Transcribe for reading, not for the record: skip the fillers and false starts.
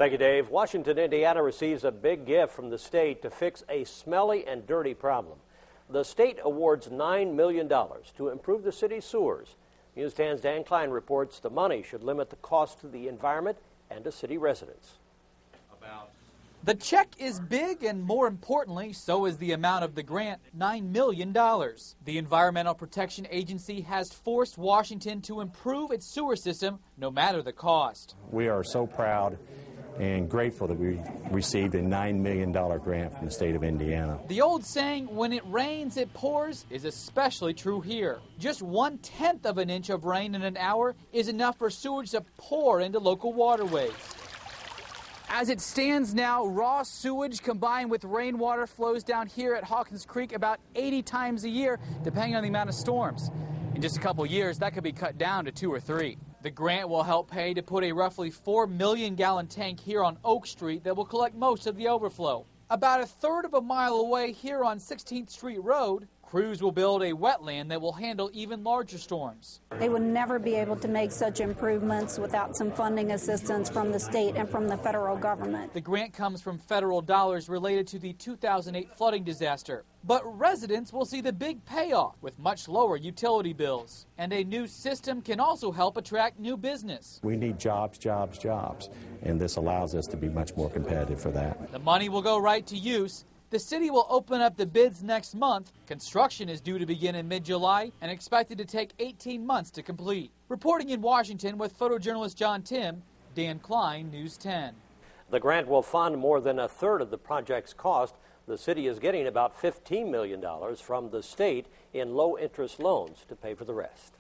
Thank you, Dave. Washington, Indiana receives a big gift from the state to fix a smelly and dirty problem. The state awards $9 million to improve the city's sewers. News 10's Dan Klein reports the money should limit the cost to the environment and to city residents. The check is big, and more importantly, so is the amount of the grant, $9 million. The Environmental Protection Agency has forced Washington to improve its sewer system, no matter the cost. We are so proud and grateful that we received a $9 million grant from the state of Indiana. The old saying, when it rains, it pours, is especially true here. Just 1/10 of an inch of rain in an hour is enough for sewage to pour into local waterways. As it stands now, raw sewage combined with rainwater flows down here at Hawkins Creek about 80 times a year, depending on the amount of storms. In just a couple years, that could be cut down to 2 or 3. The grant will help pay to put a roughly 4 million gallon tank here on Oak Street that will collect most of the overflow. About 1/3 of a mile away here on 16th Street Road, crews will build a wetland that will handle even larger storms. They would never be able to make such improvements without some funding assistance from the state and from the federal government. The grant comes from federal dollars related to the 2008 flooding disaster. But residents will see the big payoff with much lower utility bills. And a new system can also help attract new business. We need jobs, jobs, jobs, and this allows us to be much more competitive for that. The money will go right to use. The city will open up the bids next month. Construction is due to begin in mid-July and expected to take 18 months to complete. Reporting in Washington with photojournalist John Tim, Dan Klein, News 10. The grant will fund more than 1/3 of the project's cost. The city is getting about $15 million from the state in low-interest loans to pay for the rest.